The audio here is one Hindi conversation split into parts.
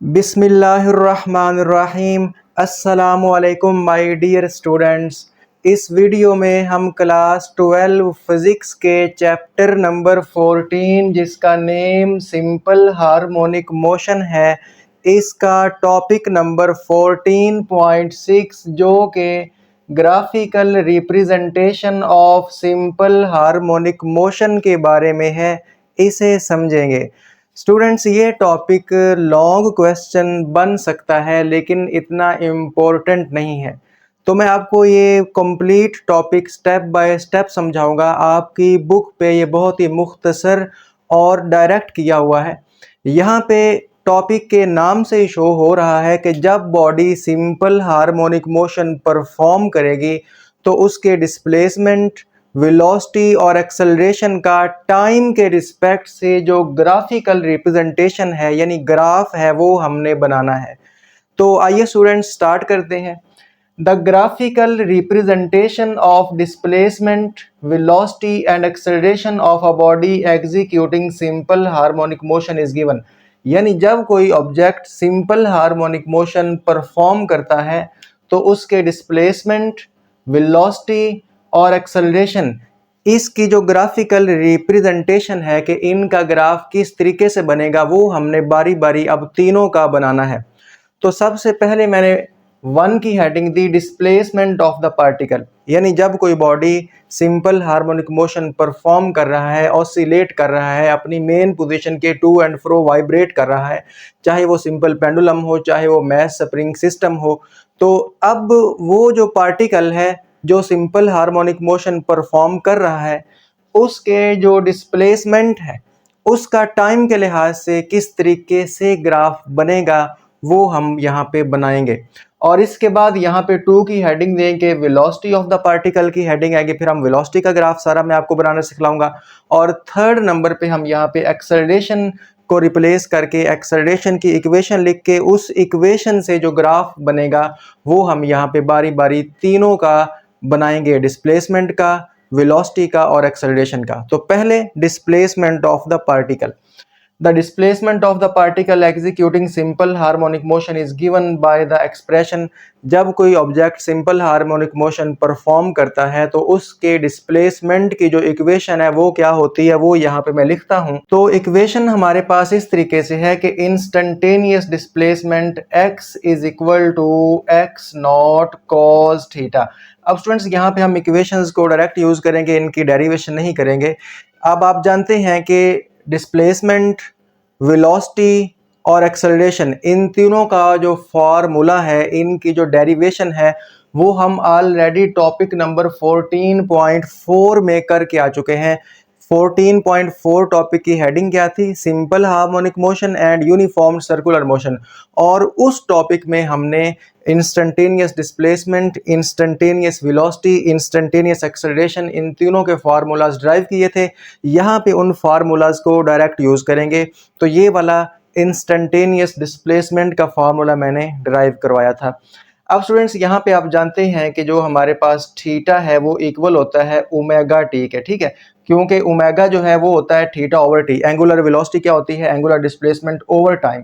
बिस्मिल्लाहिर्रहमानिर्रहीम। अस्सलामुअलैकुम माय डियर स्टूडेंट्स। इस वीडियो में हम क्लास 12 फिज़िक्स के चैप्टर नंबर 14 जिसका नेम सिंपल हार्मोनिक मोशन है, इसका टॉपिक नंबर 14.6 जो कि graphical representation of simple harmonic motion के बारे में है, इसे समझेंगे। स्टूडेंट्स, ये टॉपिक लॉन्ग क्वेश्चन बन सकता है लेकिन इतना इम्पोर्टेंट नहीं है, तो मैं आपको ये complete topic step by step समझाऊंगा। आपकी बुक पे ये बहुत ही मुख्तसर और डायरेक्ट किया हुआ है। यहाँ पे टॉपिक के नाम से ही शो हो रहा है कि जब body simple harmonic motion perform करेगी तो उसके डिस्प्लेसमेंट, वेलोसिटी और एक्सेलरेशन का टाइम के रिस्पेक्ट से जो ग्राफिकल रिप्रेजेंटेशन है यानी ग्राफ है वो हमने बनाना है। तो आइए स्टूडेंट्स स्टार्ट करते हैं। The graphical representation of displacement, velocity and acceleration of a body executing simple harmonic motion is given. यानी जब कोई object simple harmonic motion perform करता है तो उसके डिस्प्लेसमेंट, वेलोसिटी और एक्सेलरेशन, इसकी जो ग्राफिकल रिप्रेजेंटेशन है कि इनका ग्राफ किस तरीके से बनेगा वो हमने बारी बारी अब तीनों का बनाना है। तो सबसे पहले मैंने 1 की heading the displacement of the particle. यानी जब कोई body simple harmonic motion perform कर रहा है, ऑसिलेट कर रहा है, अपनी मेन पोजीशन के टू एंड फ्रो वाइब्रेट कर रहा है, चाहे वो सिंपल पेंडुलम हो, चाहे वो मैस स्प्रिंग सिस्टम हो, तो अब वो जो पार्टिकल है जो सिंपल हार्मोनिक मोशन परफॉर्म कर रहा है उसके जो डिस्प्लेसमेंट है उसका टाइम के लिहाज से किस तरीके से ग्राफ बनेगा वो हम यहाँ पे बनाएंगे। और इसके बाद यहाँ पे 2 की हेडिंग देंगे, वेलोसिटी ऑफ द पार्टिकल की हेडिंग आएगी, फिर हम वेलोसिटी का ग्राफ सारा मैं आपको बनाना सिखलाऊंगा। और 3rd नंबर पे हम यहाँ पे एक्सेलरेशन को रिप्लेस करके एक्सेलरेशन की इक्वेशन लिख के उस इक्वेशन से जो ग्राफ बनेगा वो हम यहाँ पे बारी बारी तीनों का बनाएंगे, डिस्प्लेसमेंट का, वेलोसिटी का और एक्सेलरेशन का। तो पहले displacement of the particle. The displacement of the particle executing simple harmonic motion is given by the expression। जब कोई object simple harmonic motion perform करता है तो उसके डिस्प्लेसमेंट की जो इक्वेशन है वो क्या होती है वो यहाँ पे मैं लिखता हूँ। तो इक्वेशन हमारे पास इस तरीके से है कि instantaneous displacement x is equal to x not cos theta. अब स्टूडेंट्स यहाँ पे हम इक्वेशंस को डायरेक्ट यूज करेंगे, इनकी डेरिवेशन नहीं करेंगे। अब आप जानते हैं कि डिस्प्लेसमेंट, वेलोसिटी और एक्सेलरेशन, इन तीनों का जो फार्मूला है, इनकी जो डेरिवेशन है वो हम ऑलरेडी टॉपिक नंबर 14.4 में करके आ चुके हैं। 14.4 टॉपिक की हेडिंग क्या थी? Simple harmonic motion and uniform circular motion. और उस टॉपिक में हमने instantaneous displacement, instantaneous velocity, instantaneous acceleration, इन तीनों के फार्मूलाज ड्राइव किए थे। यहाँ पे उन फार्मूलाज को डायरेक्ट यूज़ करेंगे। तो ये वाला इंस्टेंटेनियस डिस्प्लेसमेंट का फार्मूला मैंने ड्राइव करवाया था। अब स्टूडेंट्स यहाँ पे आप जानते हैं कि जो हमारे पास थीटा है वो इक्वल होता है ओमेगा टी के, ठीक है, क्योंकि ओमेगा जो है वो होता है theta over T. Angular velocity क्या होती है? Angular displacement over time.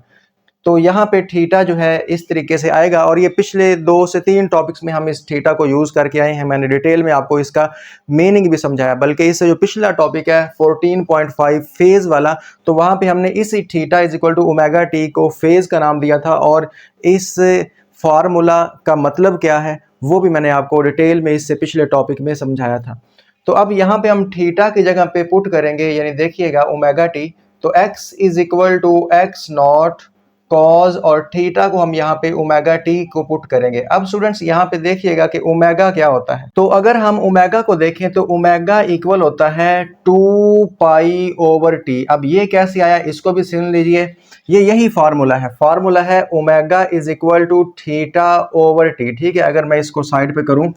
तो यहाँ पे थीटा जो है इस तरीके से आएगा। और ये पिछले 2 से 3 टॉपिक्स में हम इस थीटा को यूज़ करके आए हैं, मैंने डिटेल में आपको इसका मीनिंग भी समझाया। बल्कि इससे जो पिछला टॉपिक है 14.5 फेज़ वाला, तो वहाँ पे हमने इसी theta is equal to omega t को फेज़ का नाम दिया था और इस फार्मूला का मतलब क्या है वो भी मैंने आपको डिटेल में इससे पिछले टॉपिक में समझाया था। तो अब यहाँ पे हम थीटा की जगह पे पुट करेंगे, यानी देखिएगा ओमेगा टी, तो x is equal to x not cos, और थीटा को हम यहाँ पे ओमेगा टी को पुट करेंगे। अब स्टूडेंट्स यहाँ पे देखिएगा कि ओमेगा क्या होता है। तो अगर हम ओमेगा को देखें तो ओमेगा इक्वल होता है 2 पाई ओवर टी। अब ये कैसे आया इसको भी सुन लीजिए। ये यही फार्मूला है, फार्मूला है omega is equal to theta over t, ठीक है। अगर मैं इसको साइड पे करूं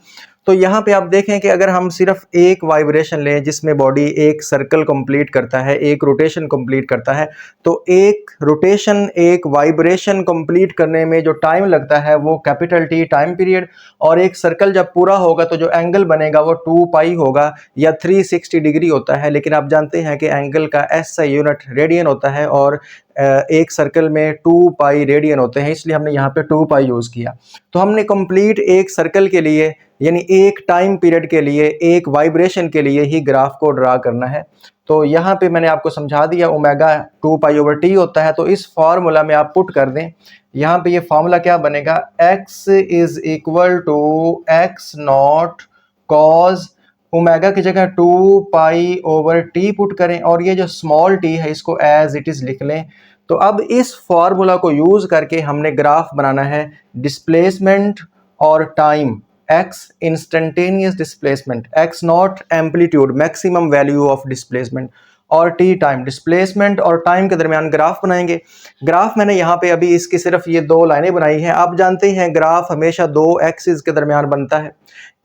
तो यहाँ पे आप देखें कि अगर हम सिर्फ एक वाइब्रेशन लें जिसमें बॉडी एक सर्कल कंप्लीट करता है, एक रोटेशन कंप्लीट करता है, तो एक रोटेशन, एक वाइब्रेशन कंप्लीट करने में जो टाइम लगता है वो कैपिटल टी टाइम पीरियड, और एक सर्कल जब पूरा होगा तो जो एंगल बनेगा वो 2 पाई होगा या 360 डिग्री होता है। लेकिन आप जानते हैं कि एंगल का SI यूनिट रेडियन होता है और एक सर्कल में 2 पाई रेडियन होते हैं, इसलिए हमने यहाँ पे 2 पाई यूज़ किया। तो हमने कंप्लीट एक सर्कल के लिए यानी एक टाइम पीरियड के लिए एक वाइब्रेशन के लिए ही ग्राफ को ड्रा करना है। तो यहाँ पे मैंने आपको समझा दिया ओमेगा 2 पाई ओवर टी होता है। तो इस फार्मूला में आप पुट कर दें, यहाँ पे ये फार्मूला क्या बनेगा, x is equal to x not cos omega की जगह 2 पाई ओवर टी पुट करें और ये जो स्मॉल टी है इसको एज इट इज़ लिख लें। तो अब इस फार्मूला को यूज़ करके हमने ग्राफ बनाना है डिस्प्लेसमेंट और time, x instantaneous displacement, x not amplitude maximum value of displacement, और t टाइम, डिस्प्लेसमेंट और टाइम के दरमियान ग्राफ बनाएंगे। ग्राफ मैंने यहाँ पे अभी इसकी सिर्फ ये 2 लाइनें बनाई हैं। आप जानते हैं ग्राफ हमेशा 2 एक्सिस के दरमियान बनता है।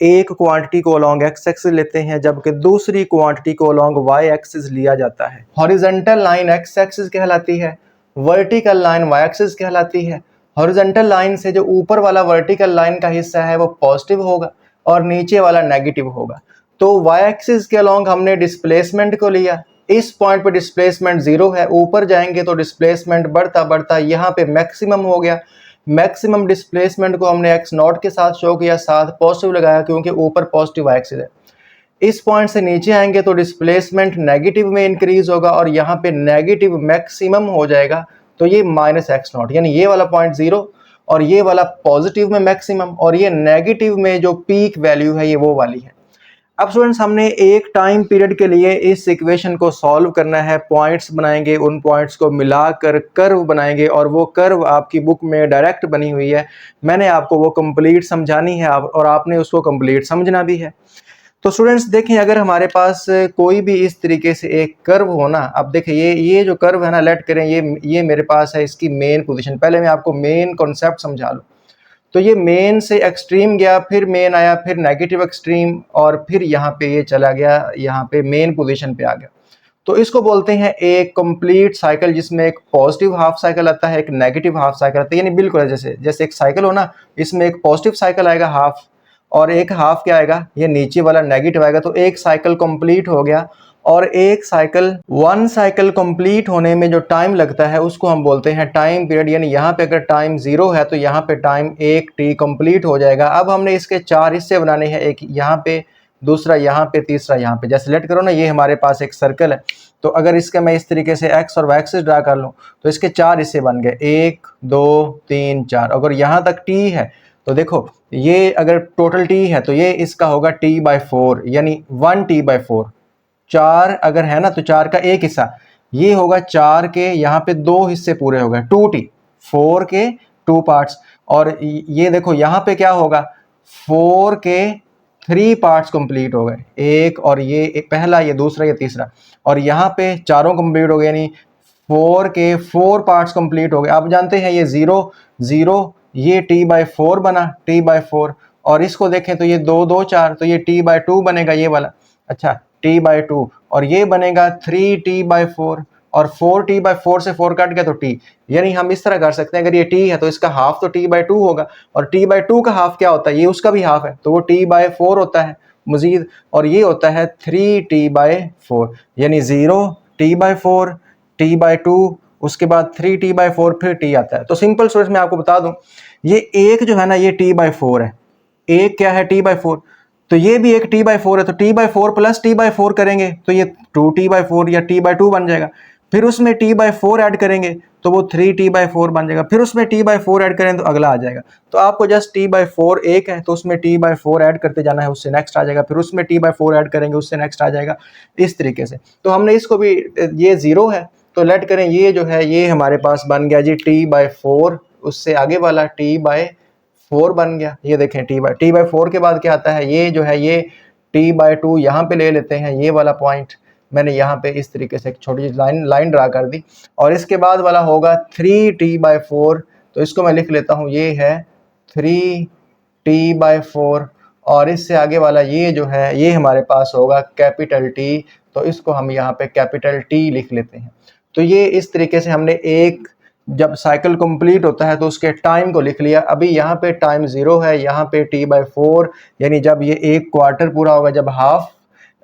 एक क्वांटिटी को अलॉन्ग x एक्सिस लेते हैं जबकि दूसरी क्वांटिटी को अलॉन्ग y एक्सिस लिया जाता है। हॉरिजॉन्टल लाइन x एक्सिस कहलाती है, वर्टिकल लाइन y एक्सिस कहलाती है। हॉरिजॉन्टल लाइन से जो ऊपर वाला वर्टिकल लाइन का हिस्सा है वो पॉजिटिव होगा और नीचे वाला नेगेटिव होगा। तो y एक्सिस के अलॉन्ग हमने डिस्प्लेसमेंट को लिया, इस पॉइंट पे डिस्प्लेसमेंट 0 है, ऊपर जाएंगे तो डिस्प्लेसमेंट बढ़ता बढ़ता यहाँ पे मैक्सिमम हो गया। मैक्सिमम डिस्प्लेसमेंट को हमने x नॉट के साथ शो किया, साथ पॉजिटिव लगाया क्योंकि ऊपर पॉजिटिव y एक्सिस है। इस पॉइंट से नीचे आएंगे तो डिस्प्लेसमेंट नेगेटिव में इंक्रीज होगा और यहाँ पे नेगेटिव मैक्सिमम हो जाएगा। तो ये माइनस एक्स नॉट, यानी ये वाला पॉइंट 0 और ये वाला पॉजिटिव में मैक्सिमम और ये नेगेटिव में जो पीक वैल्यू है ये वो वाली है। अब स्टूडेंट्स हमने एक टाइम पीरियड के लिए इस इक्वेशन को सॉल्व करना है, पॉइंट्स बनाएंगे, उन पॉइंट्स को मिलाकर कर्व बनाएंगे और वो कर्व आपकी बुक में डायरेक्ट बनी हुई है, मैंने आपको वो कंप्लीट समझानी है और आपने उसको कंप्लीट समझना भी है। तो स्टूडेंट्स देखें, अगर हमारे पास कोई भी इस तरीके से एक कर्व हो ना, अब देखें ये जो कर्व है ना, लेट करें ये मेरे पास है इसकी मेन पोजीशन। पहले मैं आपको मेन कॉन्सेप्ट समझा लूँ। तो ये मेन से एक्सट्रीम गया, फिर मेन आया, फिर नेगेटिव एक्सट्रीम और फिर यहाँ पे ये चला गया, यहाँ पे मेन पोजीशन पे आ गया। तो इसको बोलते हैं एक कंप्लीट साइकिल, जिसमें एक पॉजिटिव हाफ साइकिल आता है, एक नेगेटिव हाफ साइकिल आता है। यानी बिल्कुल जैसे एक साइकिल हो ना, इसमें एक पॉजिटिव साइकिल आएगा हाफ और एक हाफ क्या आएगा, ये नीचे वाला नेगेटिव आएगा। तो एक साइकिल कंप्लीट हो गया और एक साइकिल, वन साइकिल कंप्लीट होने में जो टाइम लगता है उसको हम बोलते हैं टाइम पीरियड। यानी यहाँ पे अगर टाइम 0 है तो यहाँ पे टाइम 1 t कंप्लीट हो जाएगा। अब हमने इसके 4 हिस्से बनाने हैं, एक यहाँ पे, दूसरा यहाँ पे, तीसरा यहाँ पे। जैसे लेट करो ना, ये हमारे पास एक सर्कल है, तो अगर इसके मैं इस तरीके से x और y एक्सिस ड्रा कर लूँ तो इसके 4 हिस्से बन गए, 1 2 3 4। अगर यहाँ तक t है तो देखो, ये अगर टोटल t है तो ये इसका होगा t/4, यानी 1t/4। 4 अगर है ना तो 4 का एक हिस्सा, ये होगा 4 के यहाँ पे 2 हिस्से पूरे हो गए, 2t, 4 के 2 पार्ट्स। और ये देखो यहाँ पे क्या होगा, 4 के 3 पार्ट्स कंप्लीट हो गए, एक और ये एक पहला, ये दूसरा, ये तीसरा, और यहाँ पे चारों कंप्लीट हो गए, यानी 4 के 4 पार्ट्स कंप्लीट हो गए। आप जानते हैं ये 0 0, ये t/4 बना, t/4, और इसको देखें तो ये 2 2 4, तो ये t/2 बनेगा ये वाला, अच्छा t/2, और ये बनेगा 3t/4, और 4t/4 से 4 कट गया तो t। यानी हम इस तरह कर सकते हैं, अगर ये t है तो इसका हाफ तो t/2 होगा, और t/2 का हाफ क्या होता है, ये उसका भी हाफ है तो वो t/4 होता है मजीद, और ये होता है 3t/4, यानी 0 t/4 t/2, उसके बाद 3t/4, फिर t आता है। तो सिंपल स्टूडेंट्स मैं आपको बता दूं, ये एक जो है ना ये t/4 है, एक क्या है t/4, तो ये भी एक t/4 है, तो t/4 प्लस t/4 करेंगे तो ये 2t/4 या t/2 बन जाएगा। फिर उसमें t/4 ऐड करेंगे तो वो 3t/4 बन जाएगा। फिर उसमें t/4 ऐड करें तो अगला आ जाएगा। तो आपको जस्ट t/4 एक है तो उसमें t/4 ऐड करते जाना है, उससे नेक्स्ट आ जाएगा। फिर उसमें t/4 ऐड करेंगे, उससे नेक्स्ट आ जाएगा, इस तरीके से। तो हमने इसको भी, ये 0 है तो लेट करें, ये जो है ये हमारे पास बन गया जी t/4, उससे आगे वाला t/4 बन गया। ये देखें t/4 के बाद क्या आता है, ये जो है ये t/2 यहाँ पे ले लेते हैं, ये वाला पॉइंट मैंने यहाँ पे इस तरीके से एक छोटी सी लाइन ड्रा कर दी, और इसके बाद वाला होगा 3t/4, तो इसको मैं लिख लेता हूँ, ये है 3t/4, और इससे आगे वाला ये जो है ये हमारे पास होगा कैपिटल T, तो इसको हम यहाँ पे कैपिटल T लिख लेते हैं। तो ये इस तरीके से हमने एक, जब साइकिल कंप्लीट होता है तो उसके टाइम को लिख लिया। अभी यहाँ पे टाइम 0 है, यहाँ पे t/4, यानी जब ये एक क्वार्टर पूरा होगा, जब हाफ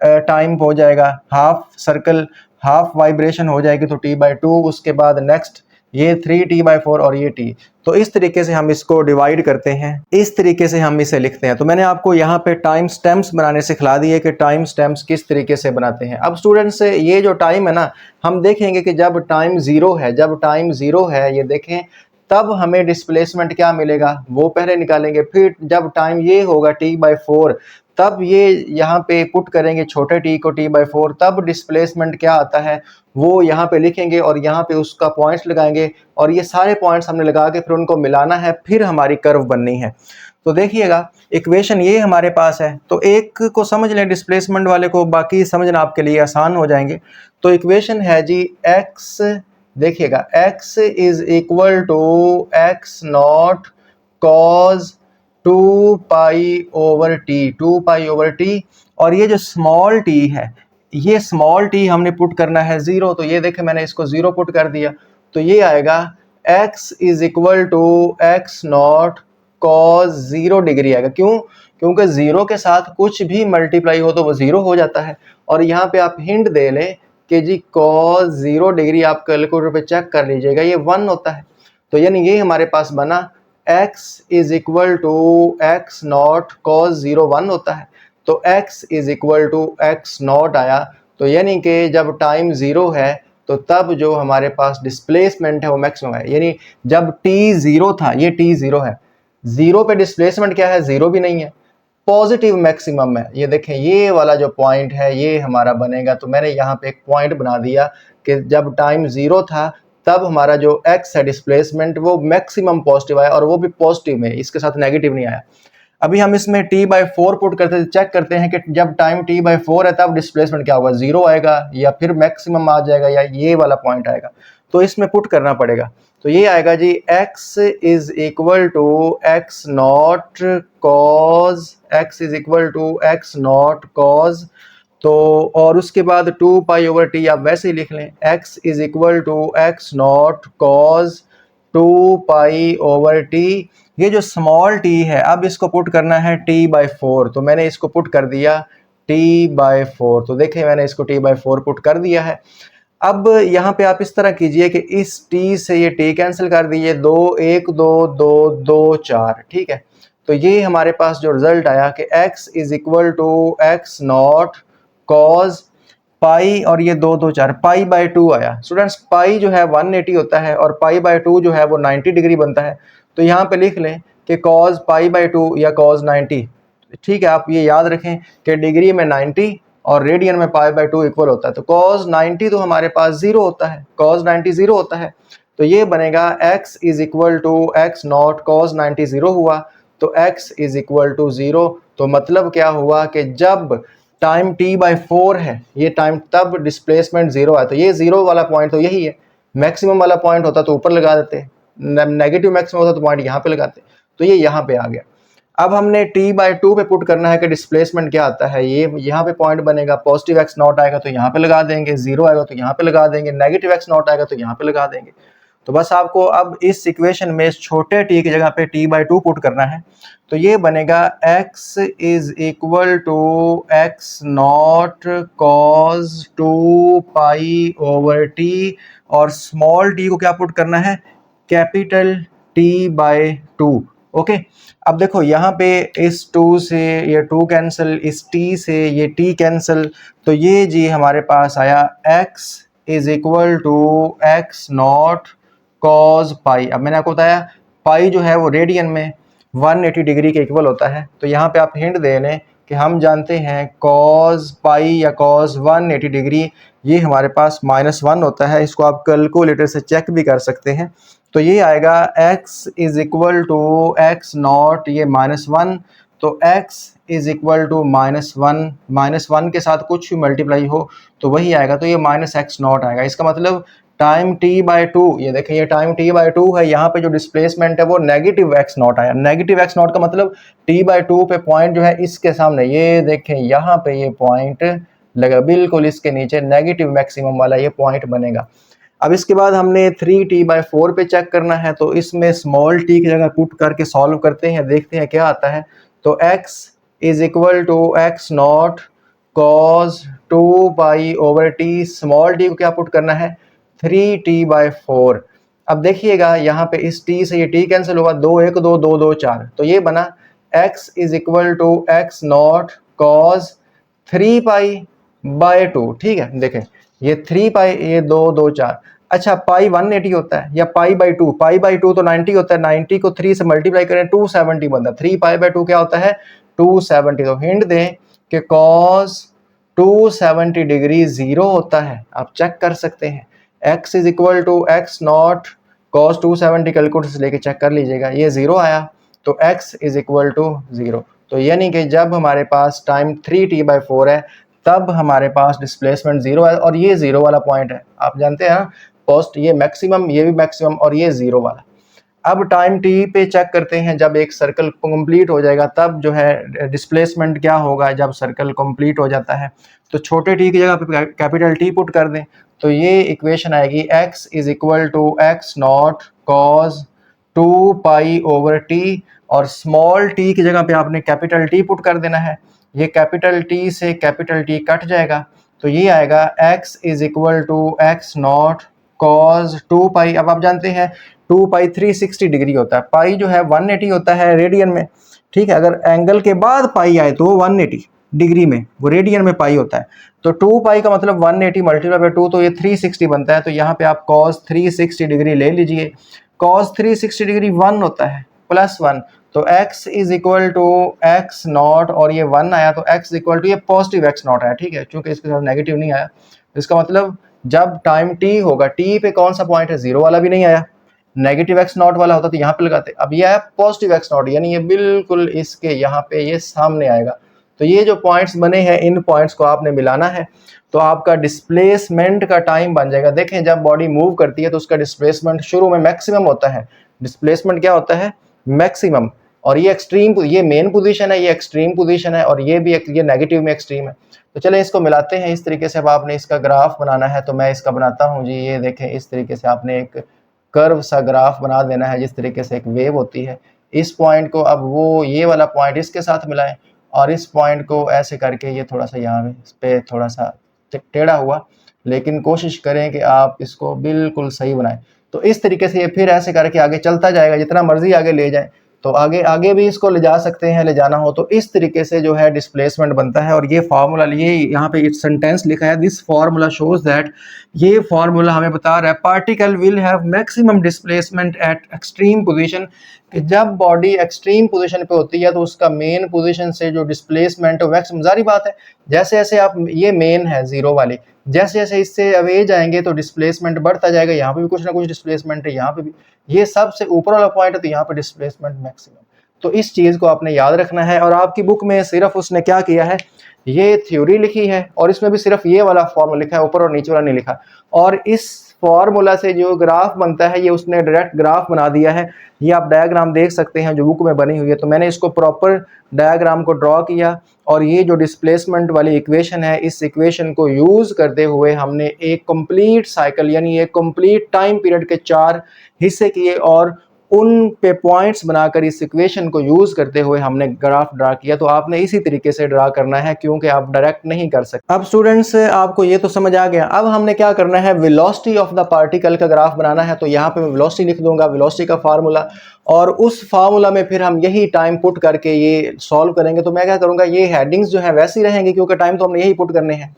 टाइम हो जाएगा, हाफ सर्कल हाफ वाइब्रेशन हो जाएगी तो t/2, उसके बाद नेक्स्ट ये 3t/4 और ये t। तो इस तरीके से हम इसको डिवाइड करते हैं, इस तरीके से हम इसे लिखते हैं। तो मैंने आपको यहाँ पे टाइम स्टैम्प्स बनाने सिखला दिए कि टाइम स्टैम्प्स किस तरीके से बनाते हैं। अब स्टूडेंट्स ये जो टाइम है ना, हम देखेंगे कि जब टाइम ज़ीरो है, जब टाइम ज़ीरो है ये देखें, तब हमें डिस्प्लेसमेंट क्या मिलेगा वो पहले निकालेंगे। फिर जब टाइम ये होगा t/4, तब ये यहाँ पे पुट करेंगे छोटे t को t/4, तब डिस्प्लेसमेंट क्या आता है वो यहाँ पे लिखेंगे और यहाँ पे उसका पॉइंट्स लगाएंगे, और ये सारे पॉइंट्स हमने लगा के फिर उनको मिलाना है, फिर हमारी कर्व बननी है। तो देखिएगा इक्वेशन ये हमारे पास है, तो एक को समझ लें डिस्प्लेसमेंट वाले को, बाकी समझना आपके लिए आसान हो जाएंगे। तो इक्वेशन है जी x, देखिएगा x is equal to x not cos 2π/t, और ये जो स्मॉल t है, ये स्मॉल t हमने पुट करना है 0। तो ये देखें मैंने इसको 0 पुट कर दिया, तो ये आएगा x is equal to x not cos 0 degree आएगा। क्यों? क्योंकि 0 के साथ कुछ भी मल्टीप्लाई हो तो वो 0 हो जाता है। और यहाँ पे आप हिंट दे लें कि जी कॉज 0 डिग्री आप कैलकुलेटर पे चेक कर लीजिएगा, ये 1 होता है। तो यानी ये हमारे पास बना x is equal to x not cos 0 1 होता है। तो x is equal to x not आया। तो यानी कि जब टाइम 0 है तो तब जो हमारे पास डिस्प्लेसमेंट है वो मैक्सिमम है। यानी जब t 0 था, ये t 0 है, 0 पे डिस्प्लेसमेंट क्या है? 0 भी नहीं है, पॉजिटिव मैक्सिमम है। ये देखें ये वाला जो पॉइंट है ये हमारा बनेगा। तो मैंने यहाँ पे एक पॉइंट बना दिया कि जब टाइम 0 था तब हमारा जो x है डिस्प्लेसमेंट वो मैक्सिमम पॉजिटिव आया, और वो भी पॉजिटिव में, इसके साथ नेगेटिव नहीं आया। अभी हम इसमें t/4 पुट करते चेक करते हैं कि जब टाइम t/4 है तब डिस्प्लेसमेंट क्या होगा, 0 आएगा या फिर मैक्सिमम आ जाएगा या ये वाला पॉइंट आएगा। तो इसमें पुट करना पड़ेगा। तो ये आएगा जी x is equal to x not cos, तो और उसके बाद 2π/t आप वैसे ही लिख लें, x is equal to x not cos 2π/t। ये जो स्मॉल t है अब इसको पुट करना है t/4, तो मैंने इसको पुट कर दिया t/4। तो देखें मैंने इसको t/4 पुट कर दिया है। अब यहाँ पे आप इस तरह कीजिए कि इस t से ये t कैंसिल कर दीजिए, 2 1 2 2 2 4, ठीक है। तो ये हमारे पास जो रिजल्ट आया कि x is equal to x not cos pi, और ये 2 2 4 π/2 आया। स्टूडेंट्स पाई जो है 180 होता है और π/2 जो है वो 90 डिग्री बनता है। तो यहाँ पे लिख लें कि cos π/2 या cos 90, ठीक है। आप ये याद रखें कि डिग्री में 90 और रेडियन में π/2 इक्वल होता है। तो cos 90 तो हमारे पास 0 होता है, cos 90 0 होता है। तो ये बनेगा x is equal to x not cos 90 0 हुआ, तो x इज इक्वल टू 0। तो मतलब क्या हुआ कि जब टाइम t/4 है, ये टाइम तब डिस्प्लेसमेंट 0 है। तो ये 0 वाला पॉइंट तो यही है, मैक्सिमम वाला पॉइंट होता तो ऊपर लगा देते, नेगेटिव मैक्सिमम होता तो पॉइंट यहाँ पे लगाते। तो ये यहाँ पे आ गया। अब हमने t/2 पे पुट करना है कि डिस्प्लेसमेंट क्या आता है। ये यहाँ पे पॉइंट बनेगा, पॉजिटिव x नॉट आएगा तो यहाँ पे लगा देंगे, 0 आएगा तो यहाँ पे लगा देंगे, नेगेटिव x नॉट आएगा तो यहाँ पे लगा देंगे। तो बस आपको अब इस इक्वेशन में इस छोटे t की जगह पे t/2 पुट करना है। तो ये बनेगा x is equal to x not cos 2π/t, और स्मॉल t को क्या पुट करना है, कैपिटल t/2। ओके। अब देखो यहाँ पे इस 2 से ये 2 कैंसिल, इस t से ये t कैंसिल, तो ये जी हमारे पास आया x is equal to x not cos pi. अब मैंने आपको बताया पाई जो है वो रेडियन में 180 डिग्री के इक्वल होता है। तो यहाँ पे आप हिंट दे लें कि हम जानते हैं कॉज पाई या कॉज 180 डिग्री ये हमारे पास -1 होता है। इसको आप कैलकुलेटर से चेक भी कर सकते हैं। तो ये आएगा x is equal to x naught, ये -1, तो x इज इक्वल टू -1 के साथ कुछ भी मल्टीप्लाई हो तो वही आएगा, तो ये -x नॉट आएगा। इसका मतलब टाइम t/2, ये देखें ये टाइम t/2 है, यहाँ पे जो डिस्प्लेसमेंट है वो नेगेटिव x नॉट आया। नेगेटिव x नॉट का मतलब t/2 पे पॉइंट जो है इसके सामने, ये देखें यहाँ पे ये पॉइंट लगा, बिल्कुल इसके नीचे नेगेटिव मैक्सिमम वाला ये पॉइंट बनेगा। अब इसके बाद हमने 3t/4 पे चेक करना है, तो इसमें स्मॉल t की जगह पुट करके सॉल्व करते हैं, देखते हैं क्या आता है। तो x is equal to x not cos 2 पाई/t, स्मॉल टी को क्या पुट करना है 3t/4। अब देखिएगा यहाँ पे इस t से ये t कैंसिल होगा, 2 1 2 2 2 4, तो ये बना x is equal to x not cos 3 pi. ठीक है, देखें ये 3 पाई, ये 2 2 4। अच्छा, पाई 180 होता है या पाई/2, पाई/2 तो 90 होता है, 90 को 3 से मल्टीप्लाई करें 270 बनता है, 3 पाई/2 क्या होता है 270। तो हिंट दें कि cos 270 डिग्री 0 होता है, आप चेक कर सकते हैं। x is equal to x not cos 270, calculator से लेके चेक कर लीजिएगा, ये 0 आया, तो x इज इक्वल टू 0। तो यानी कि जब हमारे पास टाइम 3t/4 है तब हमारे पास डिस्प्लेसमेंट 0 है, और ये 0 वाला पॉइंट है, आप जानते हैं पोस्ट, ये मैक्सिमम, ये भी मैक्सिमम, और ये 0 वाला। अब टाइम टी पे चेक करते हैं, जब एक सर्कल कंप्लीट हो जाएगा तब जो है डिस्प्लेसमेंट क्या होगा जब सर्कल कंप्लीट हो जाता है। तो छोटे टी की जगह पे कैपिटल टी पुट कर दें, तो ये इक्वेशन आएगी x is equal to x not cos 2 pi, और स्मॉल टी की जगह पे आपने कैपिटल टी पुट कर देना है। ये कैपिटल टी से कैपिटल टी कट जाएगा, तो ये आएगा x is equal to x not cos 2 pi. अब आप जानते हैं 2 पाई 360 डिग्री होता है, पाई जो है 180 होता है रेडियन में। ठीक है, अगर एंगल के बाद पाई आए तो 180 डिग्री में, वो रेडियन में पाई होता है। तो 2 पाई का मतलब 180 मल्टीप्लाई बाय 2, तो ये 360 बनता है। तो यहाँ पे आप cos 360 डिग्री ले लीजिए, cos 360 डिग्री 1 होता है +1, तो x is equal to x naught, और ये 1 आया तो x इक्वल टू, ये पॉजिटिव x नॉट आया। ठीक है, क्योंकि इसके साथ नेगेटिव नहीं आया, इसका मतलब जब टाइम t होगा, t पे कौन सा पॉइंट है, 0 वाला भी नहीं आया, नेगेटिव x नॉट वाला होता तो यहाँ पे लगाते। अब ये आया पॉजिटिव x नॉट, यानी ये बिल्कुल इसके यहाँ पे ये सामने आएगा। तो ये जो पॉइंट्स बने हैं, इन पॉइंट्स को आपने मिलाना है, तो आपका डिस्प्लेसमेंट का टाइम बन जाएगा। देखें, जब बॉडी मूव करती है तो उसका डिस्प्लेसमेंट शुरू में मैक्सिमम होता है। डिस्प्लेसमेंट क्या होता है, मैक्सिमम, और ये एक्सट्रीम, ये मेन पोजीशन है, ये एक्सट्रीम पोजीशन है, और ये भी ये नेगेटिव में एक्सट्रीम है। तो चलें इसको मिलाते हैं इस तरीके से। अब आपने इसका ग्राफ बनाना है, तो मैं इसका बनाता हूँ जी। ये देखें, इस तरीके से आपने एक कर्व सा ग्राफ बना देना है, जिस तरीके से एक वेव होती है। इस पॉइंट को, अब वो ये वाला पॉइंट इसके साथ मिलाएं, और इस पॉइंट को ऐसे करके ये थोड़ा सा यहाँ पे थोड़ा सा टेढ़ा हुआ, लेकिन कोशिश करें कि आप इसको बिल्कुल सही बनाएं। तो इस तरीके से ये फिर ऐसे करके आगे चलता जाएगा, जितना मर्जी आगे ले जाए, तो आगे आगे भी इसको ले जा सकते हैं, ले जाना हो तो। इस तरीके से जो है डिस्प्लेसमेंट बनता है। और ये फार्मूला, ये यहाँ पे सेंटेंस लिखा है, दिस फार्मूला शोज दैट, ये फार्मूला हमें बता रहा है particle will have maximum displacement eight extreme position, कि जब बॉडी एक्सट्रीम पोजीशन पे होती है तो उसका मेन पोजीशन से जो डिस्प्लेसमेंट मैक्सिमम, जारी बात है जैसे जैसे आप, ये मेन है 0 वाली, जैसे जैसे इससे अवे जाएंगे तो डिस्प्लेसमेंट बढ़ता जाएगा। यहाँ पे भी कुछ ना कुछ डिस्प्लेसमेंट है, यहाँ पे भी, ये सबसे ऊपर वाला पॉइंट है तो यहाँ पे डिस्प्लेसमेंट मैक्सिमम। तो इस चीज़ को आपने याद रखना है। और आपकी बुक में सिर्फ उसने क्या किया है, ये थ्योरी लिखी है, और इसमें भी सिर्फ ये वाला फॉर्मूला लिखा है, ऊपर और नीचे वाला नहीं लिखा। और इस फॉर्मूला से जो ग्राफ बनता है, ये उसने डायरेक्ट ग्राफ बना दिया है। ये आप डायग्राम देख सकते हैं जो बुक में बनी हुई है। तो मैंने इसको प्रॉपर डायग्राम को ड्रॉ किया, और ये जो डिस्प्लेसमेंट वाली इक्वेशन है, इस इक्वेशन को यूज़ करते हुए हमने एक कंप्लीट साइकिल, यानी एक कंप्लीट टाइम पीरियड के 4 हिस्से किए, और उन पे पॉइंट्स बनाकर इस इक्वेशन को यूज़ करते हुए हमने ग्राफ ड्रा किया। तो आपने इसी तरीके से ड्रा करना है, क्योंकि आप डायरेक्ट नहीं कर सकते। अब स्टूडेंट्स, आपको ये तो समझ आ गया। अब हमने क्या करना है, वेलोसिटी ऑफ द पार्टिकल का ग्राफ बनाना है। तो यहाँ पे मैं वेलोसिटी लिख दूंगा, वेलोसिटी का फार्मूला, और उस फार्मूला में फिर हम यही टाइम पुट करके ये सॉल्व करेंगे। तो मैं क्या करूँगा, ये हेडिंग्स जो है वैसी रहेंगी, क्योंकि टाइम तो हमने यही पुट करने हैं।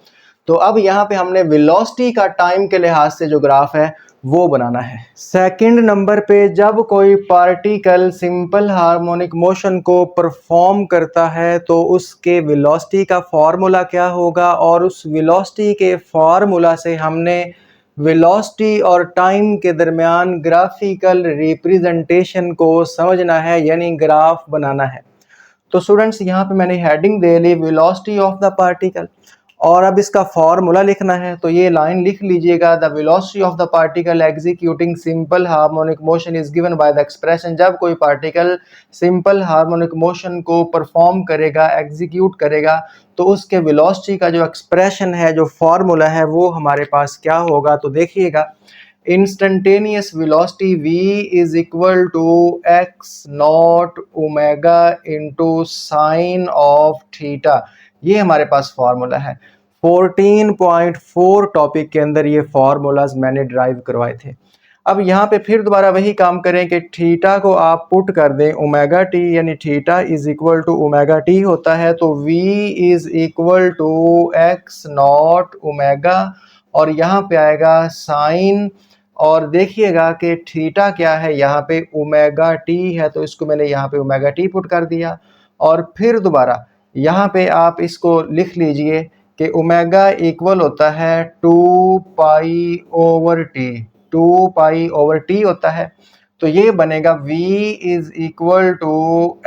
तो अब यहाँ पे हमने वेलोसिटी का टाइम के लिहाज से जो ग्राफ है वो बनाना है। सेकंड नंबर पे, जब कोई पार्टिकल सिंपल हार्मोनिक मोशन को परफॉर्म करता है तो उसके वेलोसिटी का फॉर्मूला क्या होगा, और उस वेलोसिटी के फॉर्मूला से हमने वेलोसिटी और टाइम के दरमियान ग्राफिकल रिप्रेजेंटेशन को समझना है, यानी ग्राफ बनाना है। तो स्टूडेंट्स, यहाँ पे मैंने हेडिंग दे ली वेलोसिटी ऑफ द पार्टिकल, और अब इसका फॉर्मूला लिखना है। तो ये लाइन लिख लीजिएगा, the velocity of the particle executing simple harmonic motion is given by the expression. जब कोई पार्टिकल सिंपल हार्मोनिक मोशन को परफॉर्म करेगा, एग्जीक्यूट करेगा, तो उसके वेलोसिटी का जो एक्सप्रेशन है, जो फॉर्मूला है, वो हमारे पास क्या होगा। तो देखिएगा, instantaneous velocity v is equal to x naught omega into sine of theta. ये हमारे पास फार्मूला है। 14.4 टॉपिक के अंदर ये फार्मूलाज मैंने ड्राइव करवाए थे। अब यहाँ पे फिर दोबारा वही काम करें कि थीटा को आप पुट कर दें ओमेगा टी, यानी theta is equal to omega t होता है, तो v is equal to x naught omega, और यहाँ पे आएगा साइन, और देखिएगा कि थीटा क्या है, यहाँ पे ओमेगा टी है, तो इसको मैंने यहाँ पे ओमेगा टी पुट कर दिया। और फिर दोबारा यहाँ पे आप इसको लिख लीजिए कि ओमेगा इक्वल होता है 2 ओवर टी, 2 होता है। तो ये बनेगा v is equal to